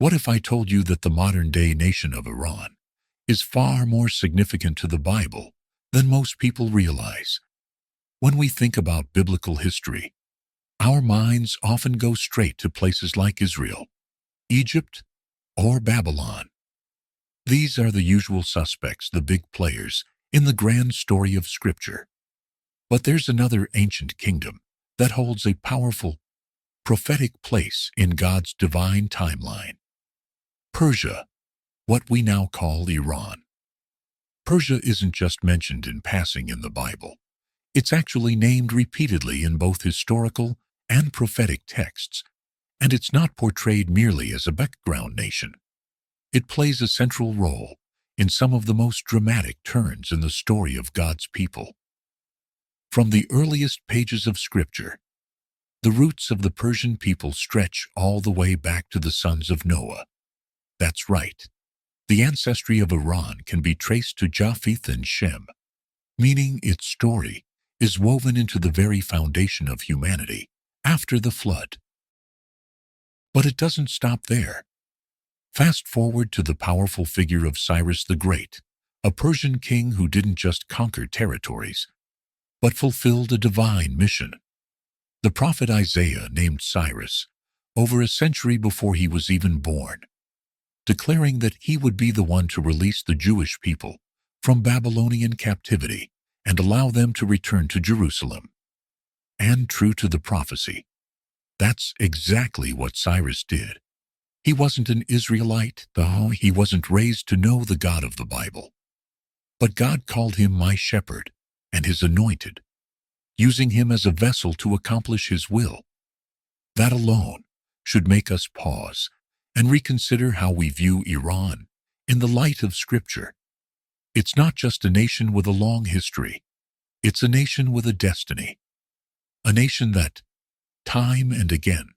What if I told you that the modern-day nation of Iran is far more significant to the Bible than most people realize? When we think about biblical history, our minds often go straight to places like Israel, Egypt, or Babylon. These are the usual suspects, the big players in the grand story of Scripture. But there's another ancient kingdom that holds a powerful, prophetic place in God's divine timeline. Persia, what we now call Iran. Persia isn't just mentioned in passing in the Bible. It's actually named repeatedly in both historical and prophetic texts, and it's not portrayed merely as a background nation. It plays a central role in some of the most dramatic turns in the story of God's people. From the earliest pages of Scripture, the roots of the Persian people stretch all the way back to the sons of Noah. That's right. The ancestry of Iran can be traced to Japheth and Shem, meaning its story is woven into the very foundation of humanity after the flood. But it doesn't stop there. Fast forward to the powerful figure of Cyrus the Great, a Persian king who didn't just conquer territories, but fulfilled a divine mission. The prophet Isaiah named Cyrus over a century before he was even born, declaring that he would be the one to release the Jewish people from Babylonian captivity and allow them to return to Jerusalem. And true to the prophecy, that's exactly what Cyrus did. He wasn't an Israelite, though he wasn't raised to know the God of the Bible. But God called him my shepherd and his anointed, using him as a vessel to accomplish his will. That alone should make us pause and reconsider how we view Iran in the light of Scripture. It's not just a nation with a long history. It's a nation with a destiny. A nation that, time and again,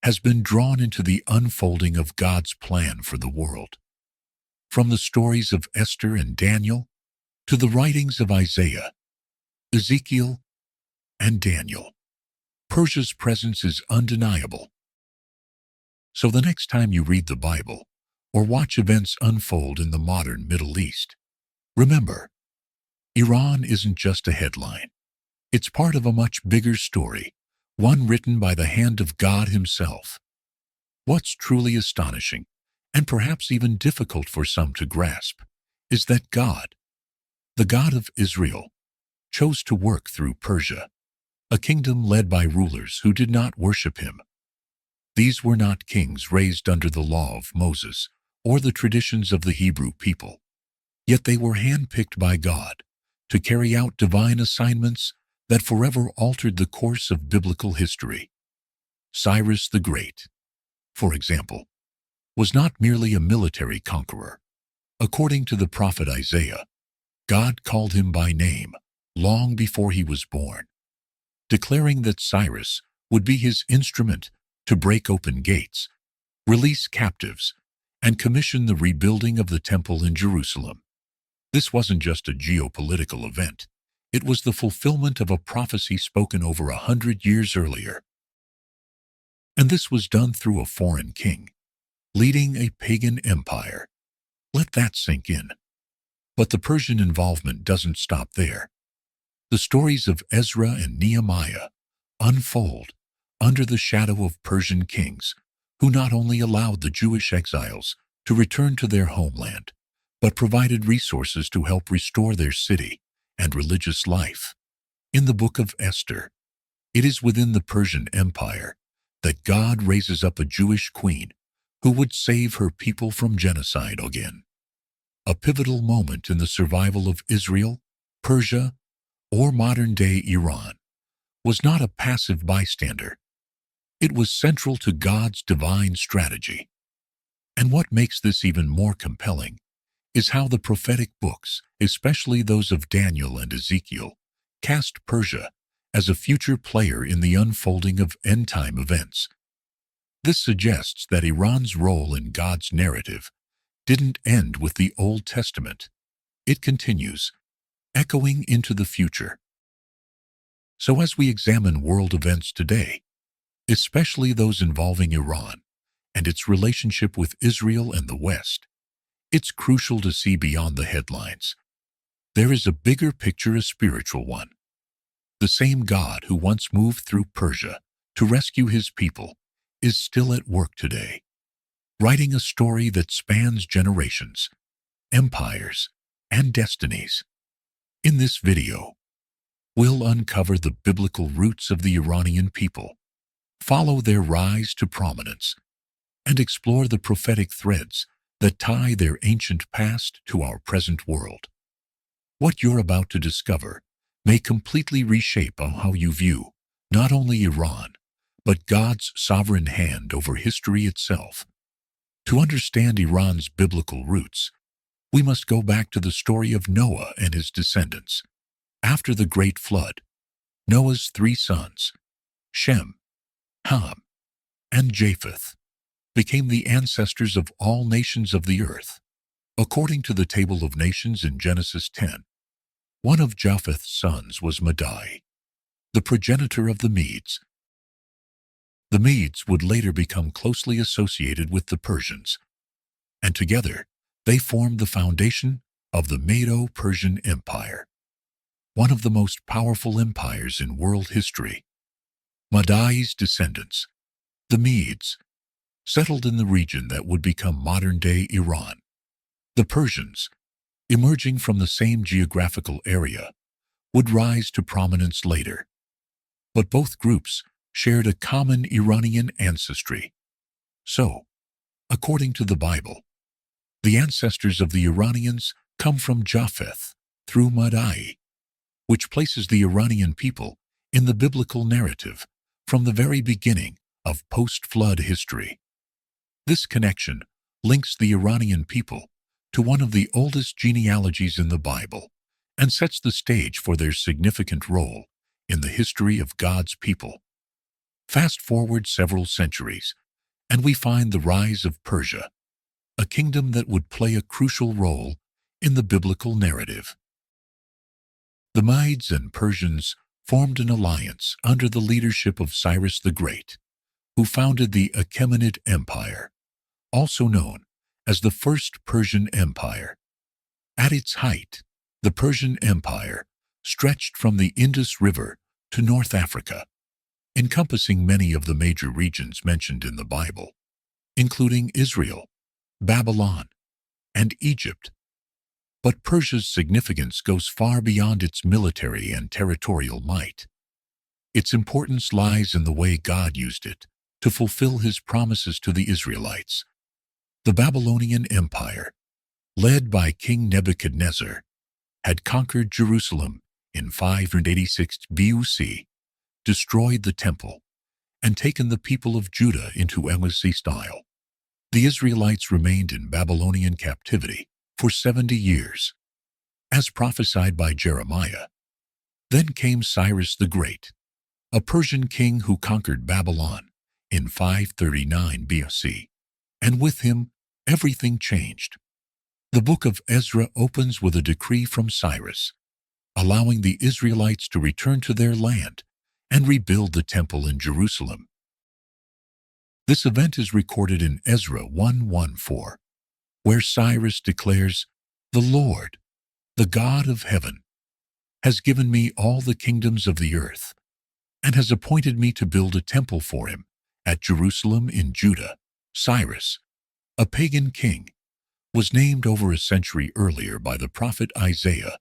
has been drawn into the unfolding of God's plan for the world. From the stories of Esther and Daniel to the writings of Isaiah, Ezekiel, and Daniel, Persia's presence is undeniable. So the next time you read the Bible or watch events unfold in the modern Middle East, remember, Iran isn't just a headline. It's part of a much bigger story, one written by the hand of God Himself. What's truly astonishing, and perhaps even difficult for some to grasp, is that God, the God of Israel, chose to work through Persia, a kingdom led by rulers who did not worship Him. These were not kings raised under the law of Moses or the traditions of the Hebrew people, yet they were handpicked by God to carry out divine assignments that forever altered the course of biblical history. Cyrus the Great, for example, was not merely a military conqueror. According to the prophet Isaiah, God called him by name long before he was born, declaring that Cyrus would be his instrument to break open gates, release captives, and commission the rebuilding of the temple in Jerusalem. This wasn't just a geopolitical event. It was the fulfillment of a prophecy spoken over 100 years earlier. And this was done through a foreign king, leading a pagan empire. Let that sink in. But the Persian involvement doesn't stop there. The stories of Ezra and Nehemiah unfold under the shadow of Persian kings who not only allowed the Jewish exiles to return to their homeland, but provided resources to help restore their city and religious life. In the book of Esther, it is within the Persian Empire that God raises up a Jewish queen who would save her people from genocide again. A pivotal moment in the survival of Israel, Persia, or modern-day Iran was not a passive bystander. It was central to God's divine strategy. And what makes this even more compelling is how the prophetic books, especially those of Daniel and Ezekiel, cast Persia as a future player in the unfolding of end-time events. This suggests that Iran's role in God's narrative didn't end with the Old Testament. It continues, echoing into the future. So as we examine world events today, especially those involving Iran and its relationship with Israel and the West, it's crucial to see beyond the headlines. There is a bigger picture, a spiritual one. The same God who once moved through Persia to rescue his people is still at work today, writing a story that spans generations, empires, and destinies. In this video, we'll uncover the biblical roots of the Iranian people, follow their rise to prominence, and explore the prophetic threads that tie their ancient past to our present world. What you're about to discover may completely reshape how you view not only Iran, but God's sovereign hand over history itself. To understand Iran's biblical roots, we must go back to the story of Noah and his descendants. After the Great Flood, Noah's three sons, Shem, Ham, and Japheth, became the ancestors of all nations of the earth. According to the Table of Nations in Genesis 10, one of Japheth's sons was Madai, the progenitor of the Medes. The Medes would later become closely associated with the Persians, and together they formed the foundation of the Medo-Persian Empire, one of the most powerful empires in world history. Madai's descendants, the Medes, settled in the region that would become modern-day Iran. The Persians, emerging from the same geographical area, would rise to prominence later. But both groups shared a common Iranian ancestry. So, according to the Bible, the ancestors of the Iranians come from Japheth through Madai, which places the Iranian people in the biblical narrative from the very beginning of post-flood history. This connection links the Iranian people to one of the oldest genealogies in the Bible and sets the stage for their significant role in the history of God's people. Fast forward several centuries, and we find the rise of Persia, a kingdom that would play a crucial role in the biblical narrative. The Medes and Persians formed an alliance under the leadership of Cyrus the Great, who founded the Achaemenid Empire, also known as the First Persian Empire. At its height, the Persian Empire stretched from the Indus River to North Africa, encompassing many of the major regions mentioned in the Bible, including Israel, Babylon, and Egypt. But Persia's significance goes far beyond its military and territorial might. Its importance lies in the way God used it to fulfill his promises to the Israelites. The Babylonian Empire, led by King Nebuchadnezzar, had conquered Jerusalem in 586 BC, destroyed the temple, and taken the people of Judah into exile. The Israelites remained in Babylonian captivity for 70 years, as prophesied by Jeremiah. Then came Cyrus the Great, a Persian king who conquered Babylon in 539 BC, and with him everything changed. The book of Ezra opens with a decree from Cyrus, allowing the Israelites to return to their land and rebuild the temple in Jerusalem. This event is recorded in Ezra 1:14, where Cyrus declares, "The Lord, the God of heaven, has given me all the kingdoms of the earth, and has appointed me to build a temple for him at Jerusalem in Judah." Cyrus, a pagan king, was named over a century earlier by the prophet Isaiah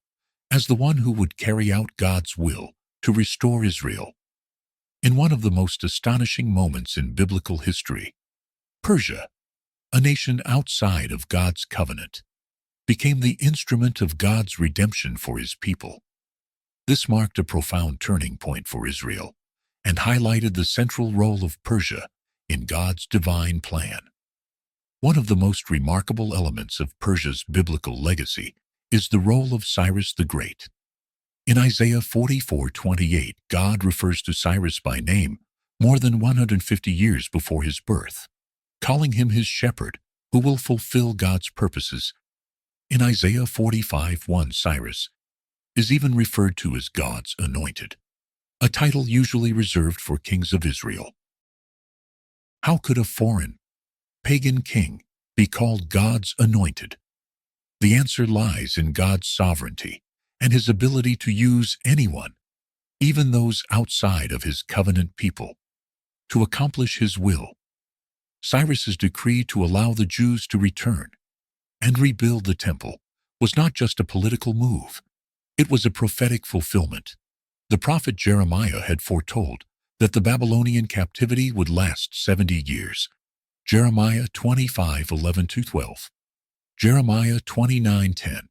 as the one who would carry out God's will to restore Israel. In one of the most astonishing moments in biblical history, Persia, a nation outside of God's covenant, became the instrument of God's redemption for his people. This marked a profound turning point for Israel and highlighted the central role of Persia in God's divine plan. One of the most remarkable elements of Persia's biblical legacy is the role of Cyrus the Great. In Isaiah 44:28, God refers to Cyrus by name more than 150 years before his birth, calling him his shepherd who will fulfill God's purposes. In Isaiah 45:1, Cyrus is even referred to as God's anointed, a title usually reserved for kings of Israel. How could a foreign, pagan king be called God's anointed? The answer lies in God's sovereignty and his ability to use anyone, even those outside of his covenant people, to accomplish his will. Cyrus's decree to allow the Jews to return and rebuild the temple was not just a political move. It was a prophetic fulfillment. The prophet Jeremiah had foretold that the Babylonian captivity would last 70 years. Jeremiah 25:11-12, Jeremiah 29:10,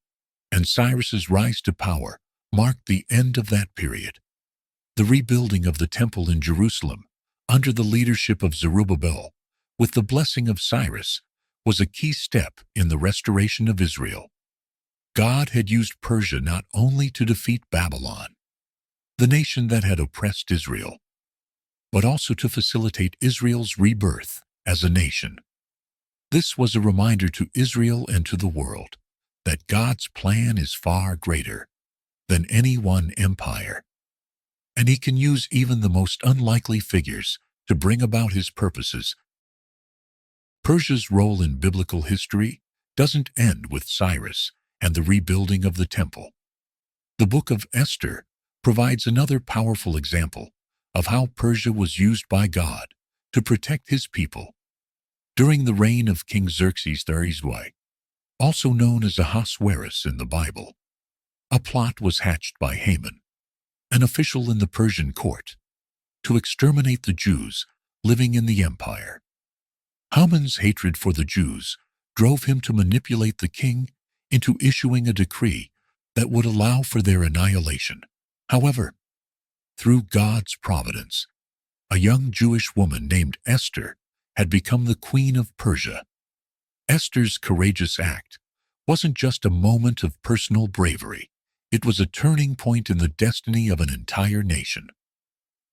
and Cyrus's rise to power marked the end of that period. The rebuilding of the temple in Jerusalem, under the leadership of Zerubbabel, with the blessing of Cyrus, was a key step in the restoration of Israel. God had used Persia not only to defeat Babylon, the nation that had oppressed Israel, but also to facilitate Israel's rebirth as a nation. This was a reminder to Israel and to the world that God's plan is far greater than any one empire, and he can use even the most unlikely figures to bring about his purposes. Persia's role in biblical history doesn't end with Cyrus and the rebuilding of the temple. The book of Esther provides another powerful example of how Persia was used by God to protect his people. During the reign of King Xerxes III, also known as Ahasuerus in the Bible, a plot was hatched by Haman, an official in the Persian court, to exterminate the Jews living in the empire. Haman's hatred for the Jews drove him to manipulate the king into issuing a decree that would allow for their annihilation. However, through God's providence, a young Jewish woman named Esther had become the queen of Persia. Esther's courageous act wasn't just a moment of personal bravery. It was a turning point in the destiny of an entire nation.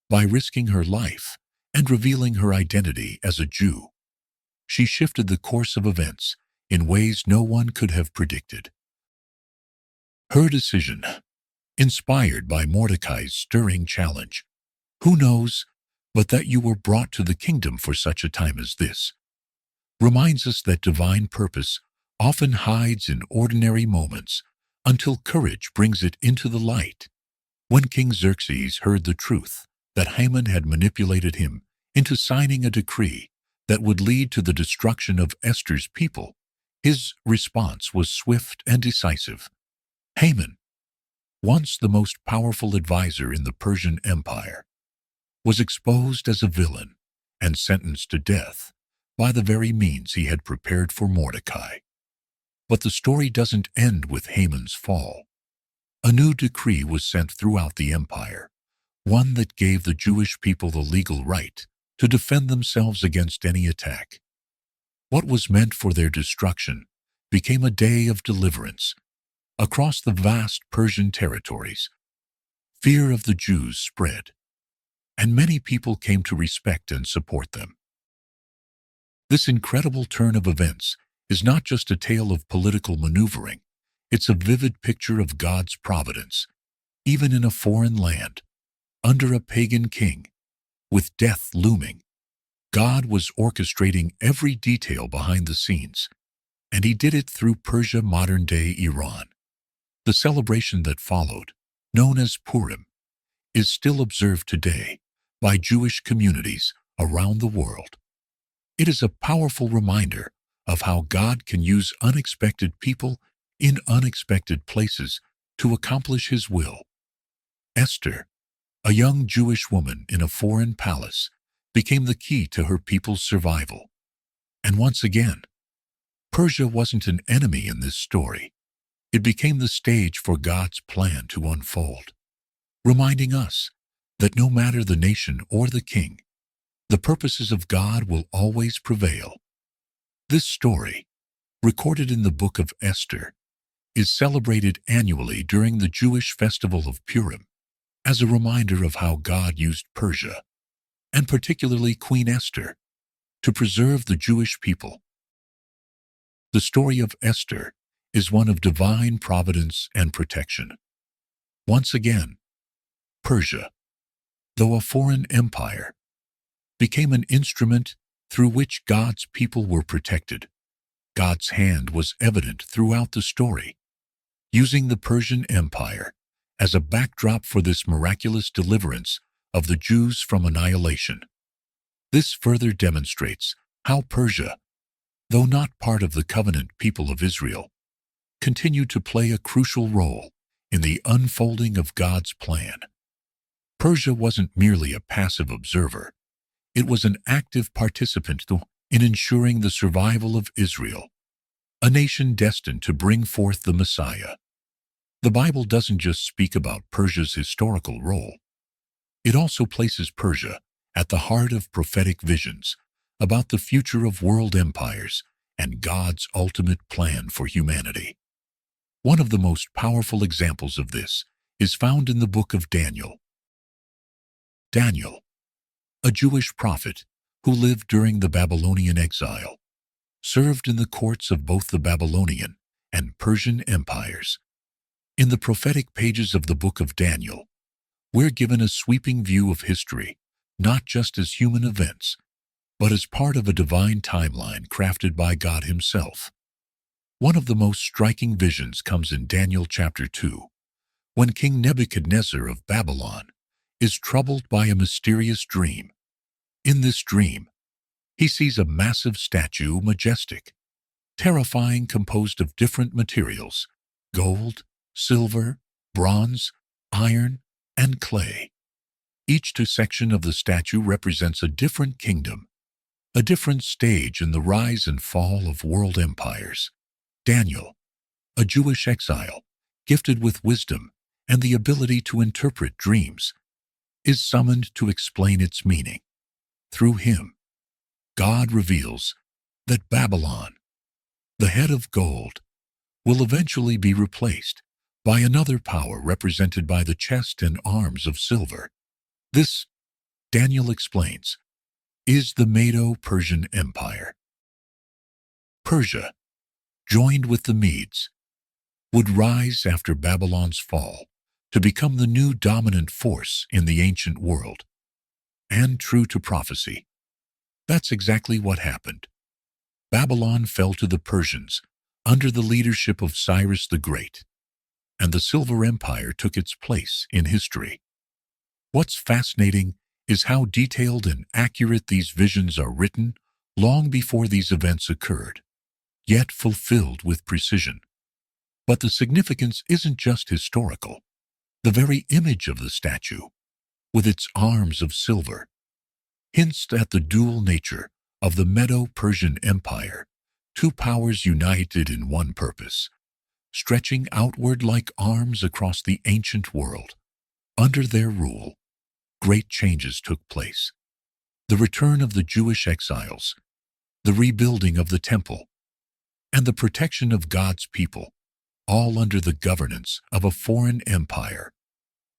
By risking her life and revealing her identity as a Jew, she shifted the course of events in ways no one could have predicted. Her decision, inspired by Mordecai's stirring challenge, "Who knows but that you were brought to the kingdom for such a time as this?" reminds us that divine purpose often hides in ordinary moments until courage brings it into the light. When King Xerxes heard the truth that Haman had manipulated him into signing a decree that would lead to the destruction of Esther's people, his response was swift and decisive. Haman, once the most powerful advisor in the Persian Empire, was exposed as a villain and sentenced to death by the very means he had prepared for Mordecai. But the story doesn't end with Haman's fall. A new decree was sent throughout the empire, one that gave the Jewish people the legal right to defend themselves against any attack. What was meant for their destruction became a day of deliverance. Across the vast Persian territories, fear of the Jews spread, and many people came to respect and support them. This incredible turn of events is not just a tale of political maneuvering, it's a vivid picture of God's providence. Even in a foreign land, under a pagan king, with death looming, God was orchestrating every detail behind the scenes, and he did it through Persia, modern-day Iran. The celebration that followed, known as Purim, is still observed today by Jewish communities around the world. It is a powerful reminder of how God can use unexpected people in unexpected places to accomplish his will. Esther, a young Jewish woman in a foreign palace, became the key to her people's survival. And once again, Persia wasn't an enemy in this story. It became the stage for God's plan to unfold, reminding us that no matter the nation or the king, the purposes of God will always prevail. This story, recorded in the book of Esther, is celebrated annually during the Jewish festival of Purim as a reminder of how God used Persia, and particularly Queen Esther, to preserve the Jewish people. The story of Esther is one of divine providence and protection. Once again, Persia, though a foreign empire, became an instrument through which God's people were protected. God's hand was evident throughout the story, using the Persian Empire as a backdrop for this miraculous deliverance of the Jews from annihilation. This further demonstrates how Persia, though not part of the covenant people of Israel, continued to play a crucial role in the unfolding of God's plan. Persia wasn't merely a passive observer. It was an active participant in ensuring the survival of Israel, a nation destined to bring forth the Messiah. The Bible doesn't just speak about Persia's historical role. It also places Persia at the heart of prophetic visions about the future of world empires and God's ultimate plan for humanity. One of the most powerful examples of this is found in the book of Daniel. Daniel, a Jewish prophet who lived during the Babylonian exile, served in the courts of both the Babylonian and Persian empires. In the prophetic pages of the book of Daniel, we're given a sweeping view of history, not just as human events, but as part of a divine timeline crafted by God Himself. One of the most striking visions comes in Daniel chapter 2, when King Nebuchadnezzar of Babylon is troubled by a mysterious dream. In this dream, he sees a massive statue, majestic, terrifying, composed of different materials: gold, silver, bronze, iron, and clay. Each section of the statue represents a different kingdom, a different stage in the rise and fall of world empires. Daniel, a Jewish exile, gifted with wisdom and the ability to interpret dreams, is summoned to explain its meaning. Through him, God reveals that Babylon, the head of gold, will eventually be replaced by another power represented by the chest and arms of silver. This, Daniel explains, is the Medo-Persian Empire. Persia, joined with the Medes, would rise after Babylon's fall to become the new dominant force in the ancient world. And true to prophecy, that's exactly what happened. Babylon fell to the Persians under the leadership of Cyrus the Great, and the Silver Empire took its place in history. What's fascinating is how detailed and accurate these visions are written long before these events occurred, yet fulfilled with precision. But the significance isn't just historical. The very image of the statue, with its arms of silver, hints at the dual nature of the Medo-Persian Empire, two powers united in one purpose, stretching outward like arms across the ancient world. Under their rule, great changes took place. The return of the Jewish exiles, the rebuilding of the temple, and the protection of God's people, all under the governance of a foreign empire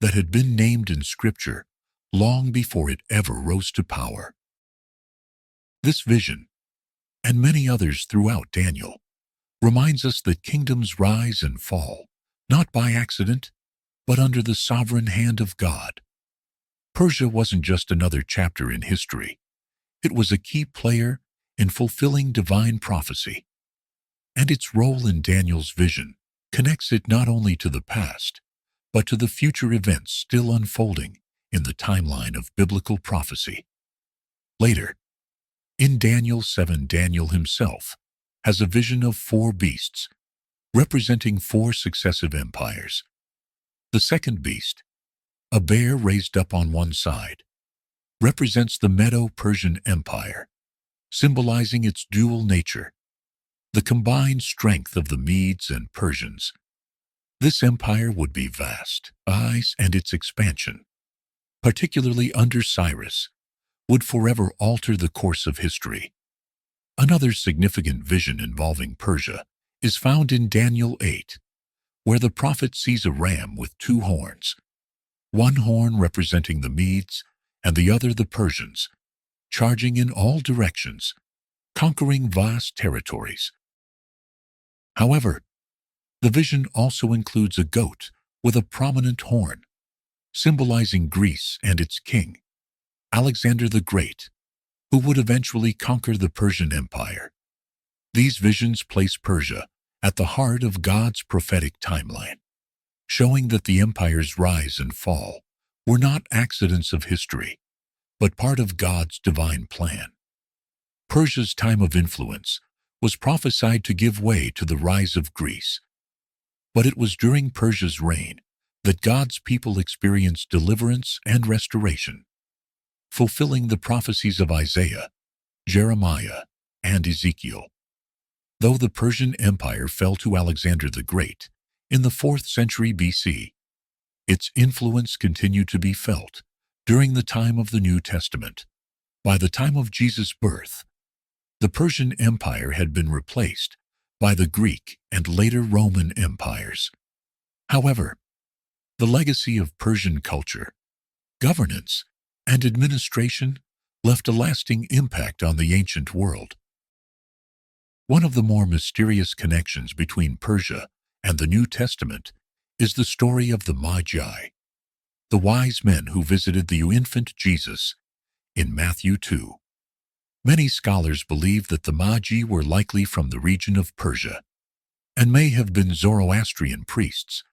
that had been named in Scripture long before it ever rose to power. This vision, and many others throughout Daniel, reminds us that kingdoms rise and fall, not by accident, but under the sovereign hand of God. Persia wasn't just another chapter in history. It was a key player in fulfilling divine prophecy. And its role in Daniel's vision connects it not only to the past, but to the future events still unfolding in the timeline of biblical prophecy. Later, in Daniel 7, Daniel himself has a vision of 4 beasts, representing 4 successive empires. The second beast, a bear raised up on one side, represents the Medo-Persian Empire, symbolizing its dual nature, the combined strength of the Medes and Persians. This empire would be vast, and its expansion, particularly under Cyrus, would forever alter the course of history. Another significant vision involving Persia is found in Daniel 8, where the prophet sees a ram with 2 horns, one horn representing the Medes and the other the Persians, charging in all directions, conquering vast territories. However, the vision also includes a goat with a prominent horn, symbolizing Greece and its king, Alexander the Great, who would eventually conquer the Persian Empire. These visions place Persia at the heart of God's prophetic timeline, showing that the empire's rise and fall were not accidents of history, but part of God's divine plan. Persia's time of influence was prophesied to give way to the rise of Greece, but it was during Persia's reign that God's people experienced deliverance and restoration, fulfilling the prophecies of Isaiah, Jeremiah, and Ezekiel. Though the Persian Empire fell to Alexander the Great in the 4th century BC, its influence continued to be felt during the time of the New Testament. By the time of Jesus' birth, the Persian Empire had been replaced by the Greek and later Roman empires. However, the legacy of Persian culture, governance, and administration left a lasting impact on the ancient world. One of the more mysterious connections between Persia and the New Testament is the story of the Magi, the wise men who visited the infant Jesus in Matthew 2. Many scholars believe that the Magi were likely from the region of Persia and may have been Zoroastrian priests,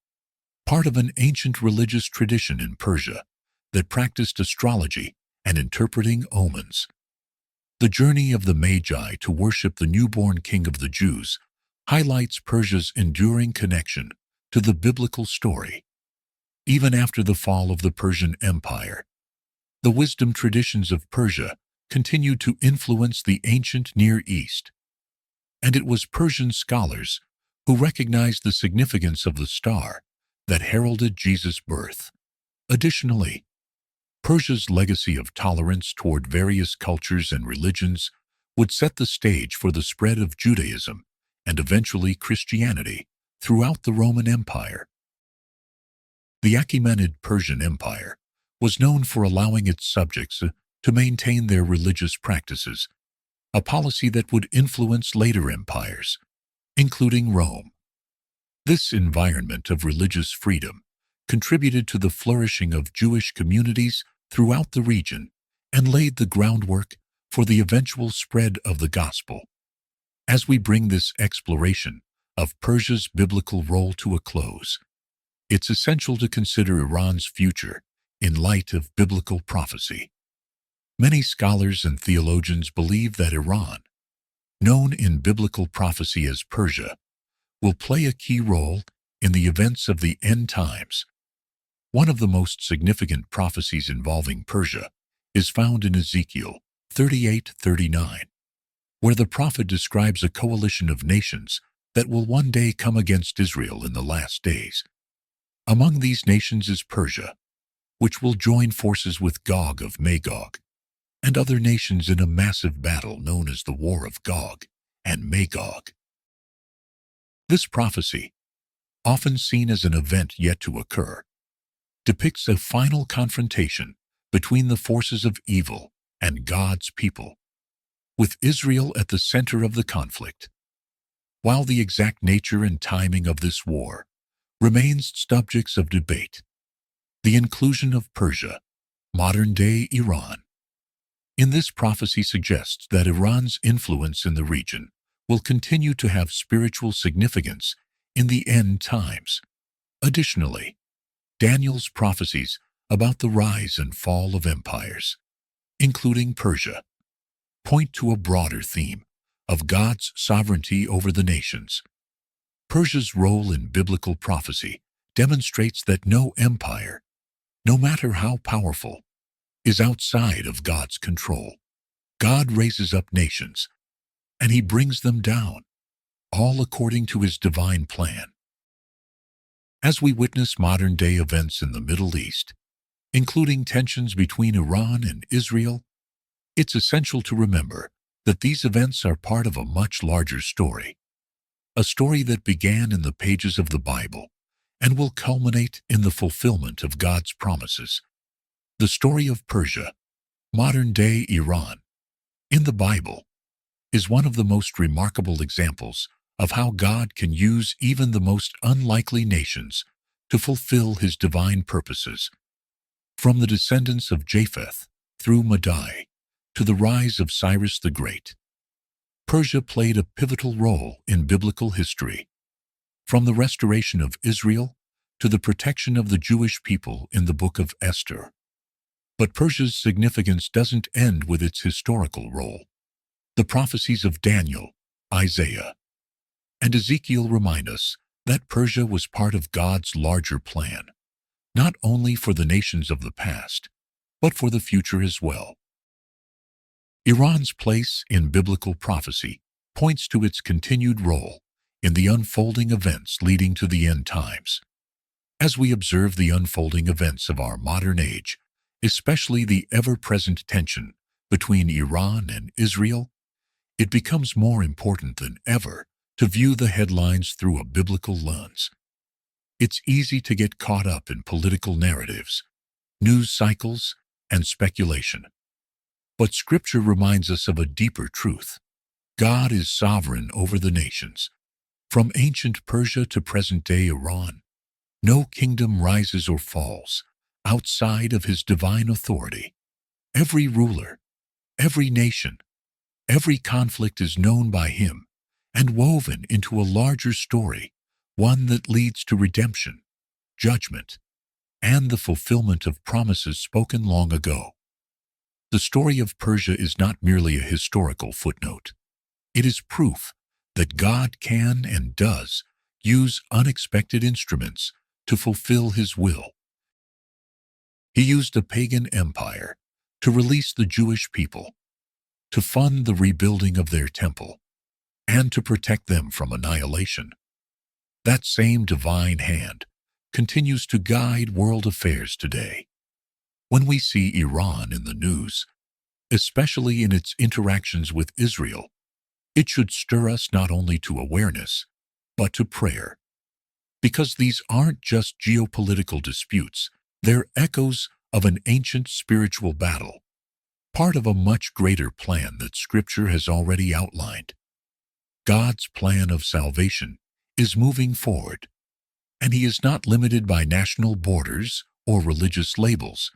part of an ancient religious tradition in Persia that practiced astrology and interpreting omens. The journey of the Magi to worship the newborn king of the Jews highlights Persia's enduring connection to the biblical story. Even after the fall of the Persian Empire, the wisdom traditions of Persia continued to influence the ancient Near East, and it was Persian scholars who recognized the significance of the star that heralded Jesus' birth. Additionally, Persia's legacy of tolerance toward various cultures and religions would set the stage for the spread of Judaism and eventually Christianity throughout the Roman Empire. The Achaemenid Persian Empire was known for allowing its subjects to maintain their religious practices, a policy that would influence later empires, including Rome. This environment of religious freedom contributed to the flourishing of Jewish communities throughout the region and laid the groundwork for the eventual spread of the gospel. As we bring this exploration of Persia's biblical role to a close, it's essential to consider Iran's future in light of biblical prophecy. Many scholars and theologians believe that Iran, known in biblical prophecy as Persia, will play a key role in the events of the end times. One of the most significant prophecies involving Persia is found in Ezekiel 38:39, where the prophet describes a coalition of nations that will one day come against Israel in the last days. Among these nations is Persia, which will join forces with Gog of Magog and other nations in a massive battle known as the War of Gog and Magog. This prophecy, often seen as an event yet to occur, depicts a final confrontation between the forces of evil and God's people, with Israel at the center of the conflict. While the exact nature and timing of this war remains subjects of debate, the inclusion of Persia, modern-day Iran, in this prophecy suggests that Iran's influence in the region will continue to have spiritual significance in the end times. Additionally, Daniel's prophecies about the rise and fall of empires, including Persia, point to a broader theme of God's sovereignty over the nations. Persia's role in biblical prophecy demonstrates that no empire, no matter how powerful, is outside of God's control. God raises up nations, and He brings them down, all according to His divine plan. As we witness modern-day events in the Middle East, including tensions between Iran and Israel, it's essential to remember that these events are part of a much larger story, a story that began in the pages of the Bible and will culminate in the fulfillment of God's promises. The story of Persia, modern-day Iran, in the Bible, is one of the most remarkable examples of how God can use even the most unlikely nations to fulfill His divine purposes. From the descendants of Japheth through Madai to the rise of Cyrus the Great. Persia played a pivotal role in biblical history, from the restoration of Israel to the protection of the Jewish people in the book of Esther. But Persia's significance doesn't end with its historical role. The prophecies of Daniel, Isaiah, and Ezekiel remind us that Persia was part of God's larger plan, not only for the nations of the past, but for the future as well. Iran's place in biblical prophecy points to its continued role in the unfolding events leading to the end times. As we observe the unfolding events of our modern age, especially the ever-present tension between Iran and Israel, it becomes more important than ever to view the headlines through a biblical lens. It's easy to get caught up in political narratives, news cycles, and speculation. But Scripture reminds us of a deeper truth. God is sovereign over the nations. From ancient Persia to present-day Iran, no kingdom rises or falls outside of His divine authority. Every ruler, every nation, every conflict is known by Him and woven into a larger story, one that leads to redemption, judgment, and the fulfillment of promises spoken long ago. The story of Persia is not merely a historical footnote. It is proof that God can and does use unexpected instruments to fulfill His will. He used a pagan empire to release the Jewish people, to fund the rebuilding of their temple, and to protect them from annihilation. That same divine hand continues to guide world affairs today. When we see Iran in the news, especially in its interactions with Israel, it should stir us not only to awareness, but to prayer. Because these aren't just geopolitical disputes, they're echoes of an ancient spiritual battle, part of a much greater plan that Scripture has already outlined. God's plan of salvation is moving forward, and He is not limited by national borders or religious labels.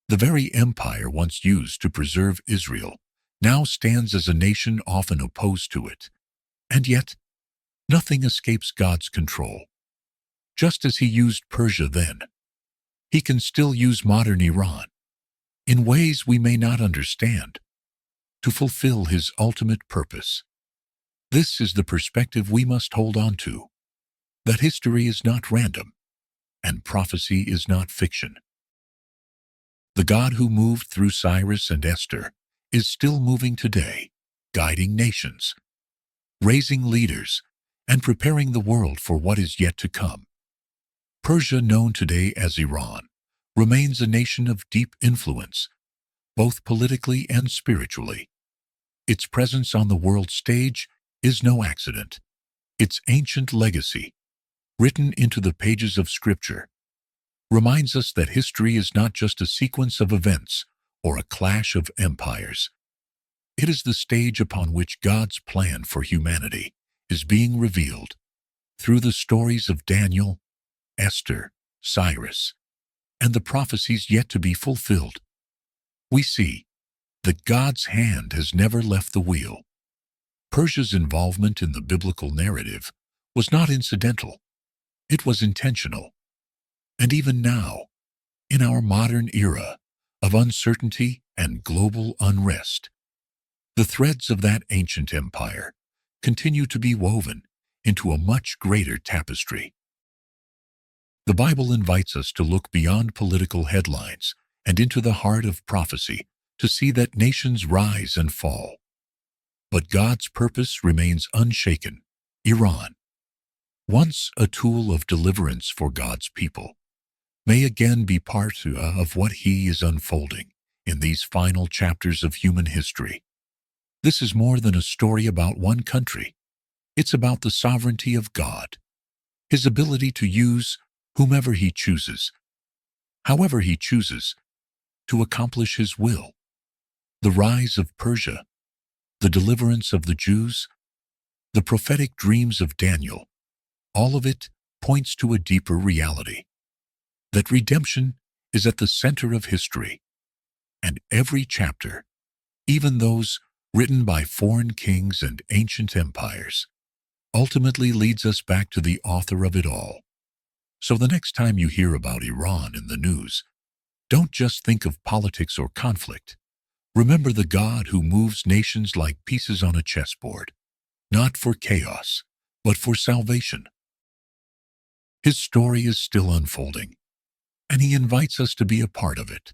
The very empire once used to preserve Israel now stands as a nation often opposed to it. And yet, nothing escapes God's control. Just as He used Persia then, He can still use modern Iran, in ways we may not understand, to fulfill His ultimate purpose. This is the perspective we must hold on to, that history is not random, and prophecy is not fiction. The God who moved through Cyrus and Esther is still moving today, guiding nations, raising leaders, and preparing the world for what is yet to come. Persia, known today as Iran, remains a nation of deep influence, both politically and spiritually. Its presence on the world stage is no accident. Its ancient legacy, written into the pages of Scripture, reminds us that history is not just a sequence of events or a clash of empires. It is the stage upon which God's plan for humanity is being revealed through the stories of Daniel, Esther, Cyrus, and the prophecies yet to be fulfilled. We see that God's hand has never left the wheel. Persia's involvement in the biblical narrative was not incidental. It was intentional. And even now, in our modern era of uncertainty and global unrest, the threads of that ancient empire continue to be woven into a much greater tapestry. The Bible invites us to look beyond political headlines and into the heart of prophecy to see that nations rise and fall. But God's purpose remains unshaken. Iran, once a tool of deliverance for God's people, may again be part of what He is unfolding in these final chapters of human history. This is more than a story about one country. It's about the sovereignty of God, His ability to use whomever He chooses, however He chooses, to accomplish His will. The rise of Persia, the deliverance of the Jews, the prophetic dreams of Daniel, all of it points to a deeper reality, that redemption is at the center of history, and every chapter, even those written by foreign kings and ancient empires, ultimately leads us back to the author of it all. So the next time you hear about Iran in the news, don't just think of politics or conflict. Remember the God who moves nations like pieces on a chessboard, not for chaos, but for salvation. His story is still unfolding, and he invites us to be a part of it.